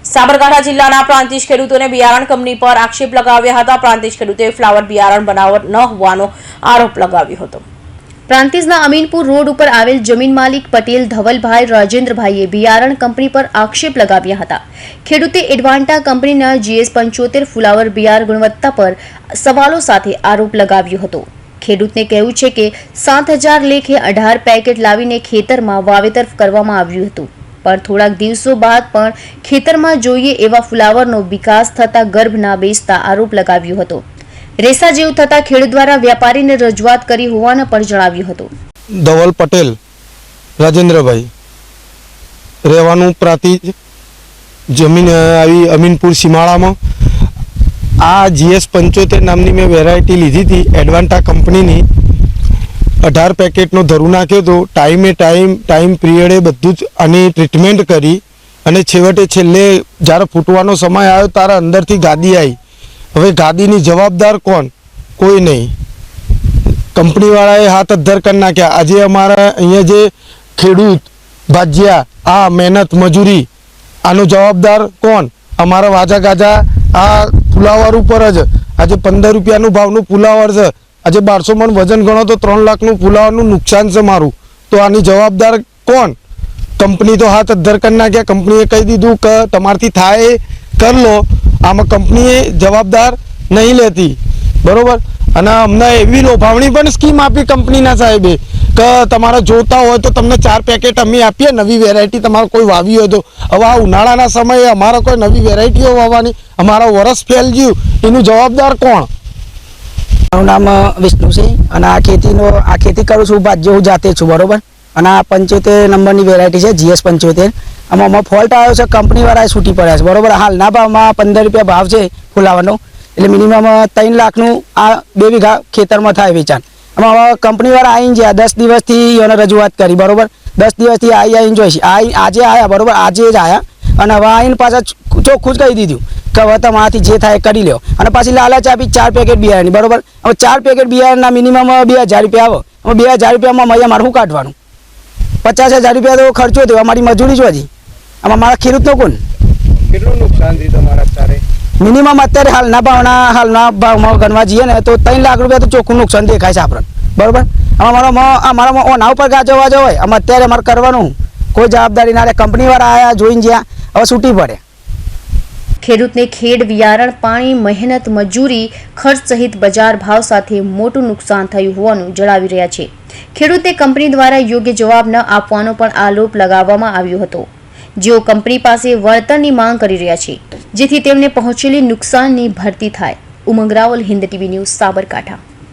સાબરકાંઠા જિલ્લાના પ્રાંતિજ ખેડૂતોને બિયારણ કંપની પર આક્ષેપ લગાવ્યા હતા। પ્રાંતિજ ખેડૂતોએ ફ્લાવર બિયારણ બનાવટ ન હોવાનો આરોપ લગાવ્યો હતો। પ્રાંતિજના અમીનપુર રોડ ઉપર આવેલ જમીન માલિક પટેલ ધવલભાઈ રાજેન્દ્રભાઈએ બિયારણ કંપની પર આક્ષેપ લગાવ્યા હતા। ખેડૂતે એડવાન્ટા કંપનીના GS75 ફ્લાવર બિયારણ ગુણવત્તા પર સવાલો સાથે આરોપ લગાવ્યો હતો। ખેડૂતને કહ્યું છે કે 7000 લેખે 18 પેકેટ લાવીને ખેતરમાં વાવેતર કરવામાં આવ્યું હતું, પણ થોડાક દિવસો બાદ પણ ખેતરમાં જોઈએ એવા ફ્લાવરનો વિકાસ થતા ગર્ભ ના બેસતા આરોપ લગાવ્યો હતો। રેસા જેવું થતા ખેડૂત દ્વારા વ્યાપારીને રજૂઆત કરી હોવાનું પણ જણાવ્યું હતું। ધવલ પટેલ રાજેન્દ્રભાઈ, રહેવાનું પ્રાંતિજ, જમીન આવી અમીનપુર સીમાડામાં। આ GS75 નામની મેં વેરાયટી લીધી હતી એડવાન્ટા કંપનીની। 18 પેકેટનો ધરું નાખ્યો હતો। ટાઈમ પીરિયડે બધું જ આની ટ્રીટમેન્ટ કરી અને છેલ્લે જ્યારે ફૂટવાનો સમય આવ્યો ત્યારે અંદરથી ગાદી આવી। હવે ગાદીની જવાબદાર કોણ? કોઈ નહીં। કંપનીવાળાએ હાથ અદ્ધર કરી નાખ્યા। આજે અમારા અહીંયા જે ખેડૂત ભાજ્યા આ મહેનત મજૂરી, આનો જવાબદાર કોણ? અમારા વાજા ગાજા આ ફુલાવર ઉપર જ આજે 15 રૂપિયાનું ભાવનું ફુલાવર છે। આજે 1200 મણ વજન ગણો તો 3 લાખનું ફુલાવરનું નુકસાન છે મારું। તો આની જવાબદાર કોણ? કંપની તો હાથ અદ્ધર કરી નાખ્યા। કંપનીએ કહી દીધું કે તમારથી થાય કરી લો, આમાં કંપનીએ જવાબદાર નહીં લેતી, બરોબર। અને અમને એવી લોભાવણી પણ સ્કીમ આપી કંપનીના સાહેબે કે તમારે જોતા હોય તો તમને 4 પેકેટ અમે આપીએ, નવી વેરાયટી તમારે કોઈ વાવી હોય તો। હવે આ ઉનાળાના સમયે અમારે કોઈ નવી વેરાયટીઓ વાવવાની, અમારા વરસ ફેલ ગયું, એનું જવાબદાર કોણ? મારું નામ વિષ્ણુ છે અને આ ખેતી કરું છું ભાજ્ય, હું જાતે છું, બરોબર। અને આ 75 નંબરની વેરાયટી છે GS75। આમાં ફોલ્ટ આવ્યો છે, કંપનીવાળાએ છૂટી પડ્યા છે, બરોબર। હાલના ભાવમાં 15 રૂપિયા ભાવ છે ફુલાવરનો, એટલે મિનિમમ 3 લાખનું આ 2 વીઘા ખેતરમાં થાય વેચાણ। આમાં હવે કંપનીવાળા આવીને ગયા 10 દિવસથી એને રજૂઆત કરી, બરોબર। 10 દિવસથી આવીને જોઈ છે, આજે આવ્યા, બરોબર, આજે જ આવ્યા અને હવે આવીને પાછા ચોખ્ખું જ કહી દીધું કે હવે તમારાથી જે થાય કરી લો। અને પાછી લાલચ આપી 4 પેકેટ બિયારણની, બરોબર। હવે 4 પેકેટ બિયારણના મિનિમમ 2000 રૂપિયા આવે। હવે 2000 રૂપિયામાં મૈયા મારે શું કાઢવાનું? 50000 રૂપિયા તો ખર્ચો થયો, અમારી મજૂરી જ હતી। આમાં મારા ખેડૂતનો કોણ? કેટલું નુકસાન થયું તમારા અત્યારે? મિનિમમ અત્યારે હાલના ભાવમાં ગણવા જઈએ ને તો 3 લાખ રૂપિયા તો ચોખ્ખું નુકસાન દેખાય છે આપણને, બરોબર। અમારા ઓના ઉપર ગાજવા જવાય, આમાં અત્યારે અમારે કરવાનું કોઈ જવાબદારી ના લે। કંપનીવાળા આવ્યા, જોઈને જ્યાં હવે છૂટી પડે। ખેડૂતને ખેડ, બિયારણ, પાણી, મહેનત, મજૂરી ખર્ચ સહિત બજાર ભાવ સાથે મોટું નુકસાન થયું હોવાનું જણાવી રહ્યા છે। ખેડૂતે કંપની દ્વારા યોગ્ય જવાબ ન આપવાનો પણ આરોપ લગાવવામાં આવ્યો હતો। જેઓ કંપની પાસે વળતરની માંગ કરી રહ્યા છે, જેથી તેમને પહોંચેલી નુકસાનની ભરતી થાય। ઉમંગ રાવલ, હિન્દ TV ન્યૂઝ, સાબરકાંઠા।